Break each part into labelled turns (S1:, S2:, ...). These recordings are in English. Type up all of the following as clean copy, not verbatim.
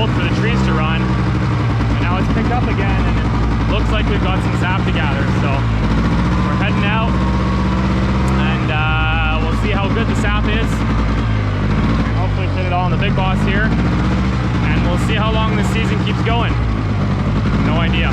S1: cold for the trees to run. And now it's picked up again, and it looks like we've got some sap to gather. So we're heading out, and we'll see how good the sap is. And hopefully fit it all in the Big Boss here. And we'll see how long this season keeps going. No idea.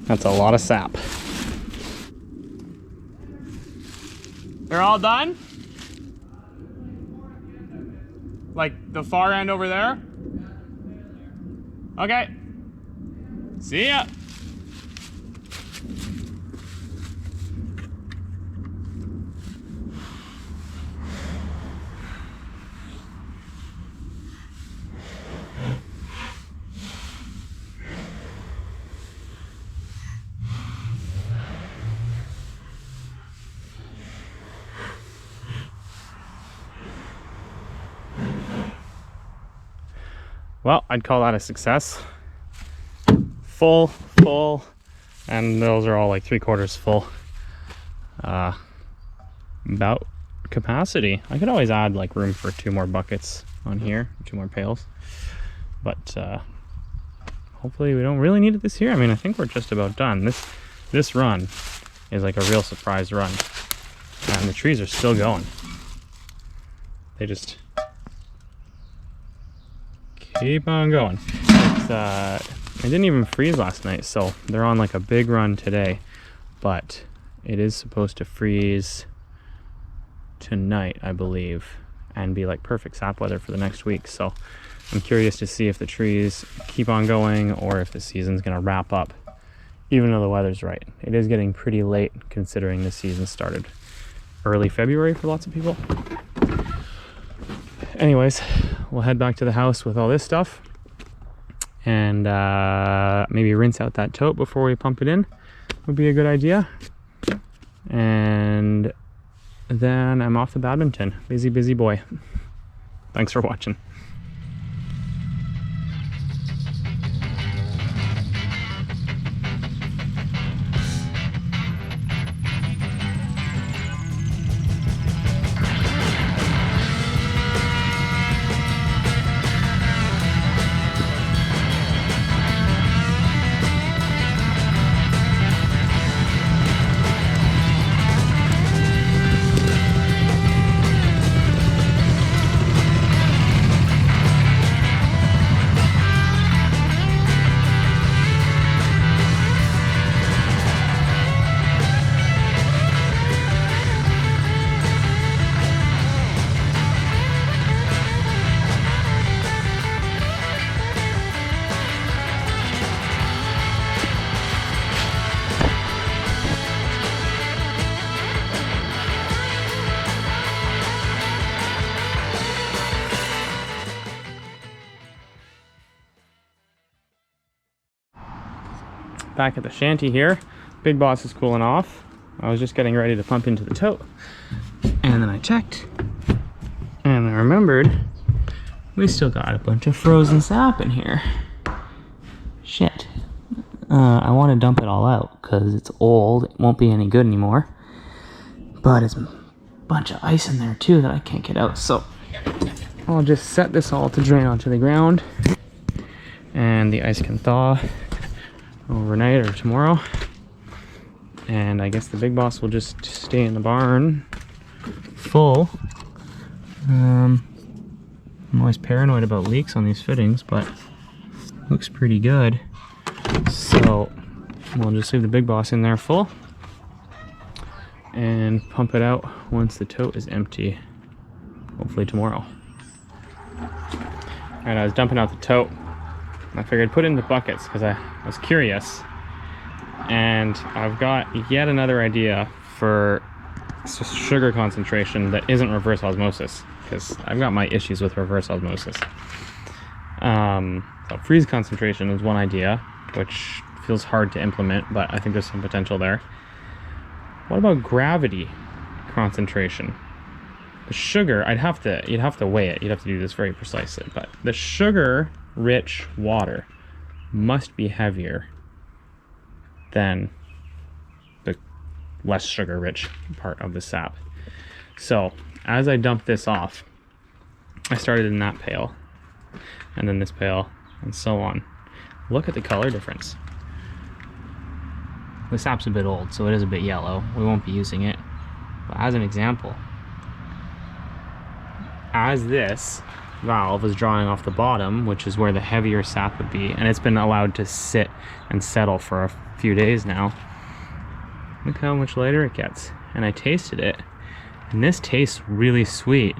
S1: That's a lot of sap. They're all done? Like the far end over there? Okay. See ya. Well, I'd call that a success. Full, and those are all like 3/4 full. About capacity. I could always add like room for 2 more buckets on here, 2 more pails. But hopefully we don't really need it this year. I mean, I think we're just about done. This run is like a real surprise run. And the trees are still going. They just keep on going. It didn't even freeze last night, so they're on like a big run today, but it is supposed to freeze tonight, I believe, and be like perfect sap weather for the next week. So I'm curious to see if the trees keep on going or if the season's gonna wrap up, even though the weather's right. It is getting pretty late considering the season started early February for lots of people. Anyways, we'll head back to the house with all this stuff and maybe rinse out that tote before we pump it in would be a good idea. And then I'm off to badminton. Busy boy. Thanks for watching. Back at the shanty here. Big Boss is cooling off. I was just getting ready to pump into the tote, and then I checked and I remembered we still got a bunch of frozen sap in here. Shit. I want to dump it all out because it's old. It won't be any good anymore. But it's a bunch of ice in there too that I can't get out. So I'll just set this all to drain onto the ground. And the ice can thaw overnight or tomorrow. And I guess the big boss will just stay in the barn full. I'm always paranoid about leaks on these fittings, but looks pretty good. So we'll just leave the big boss in there full and pump it out once the tote is empty, hopefully tomorrow. And I was dumping out the tote. I figured I'd put it into buckets because I was curious. And I've got yet another idea for sugar concentration that isn't reverse osmosis, because I've got my issues with reverse osmosis. So freeze concentration is one idea, which feels hard to implement, but I think there's some potential there. What about gravity concentration? The sugar, you'd have to weigh it. You'd have to do this very precisely, but the sugar-rich water must be heavier than the less sugar-rich part of the sap. So as I dump this off, I started in that pail, and then this pail, and so on. Look at the color difference. The sap's a bit old, so it is a bit yellow. We won't be using it. But as an example, as this valve is drawing off the bottom, which is where the heavier sap would be, and it's been allowed to sit and settle for a few days now, look how much lighter it gets. And I tasted it, and this tastes really sweet.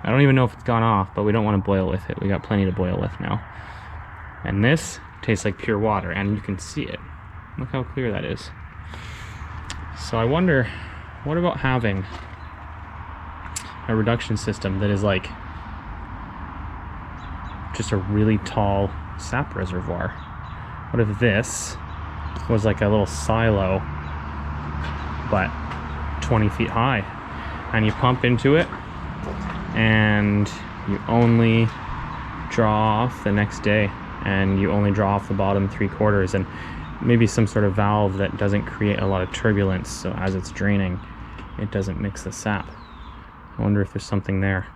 S1: I don't even know if it's gone off, but we don't want to boil with it. We got plenty to boil with now. And this tastes like pure water, and you can see it. Look how clear that is. So I wonder, what about having a reduction system that is like just a really tall sap reservoir? What if this was like a little silo, but 20 feet high, and you pump into it and you only draw off the next day, and you only draw off the bottom 3/4, and maybe some sort of valve that doesn't create a lot of turbulence, so as it's draining it doesn't mix the sap. I wonder if there's something there.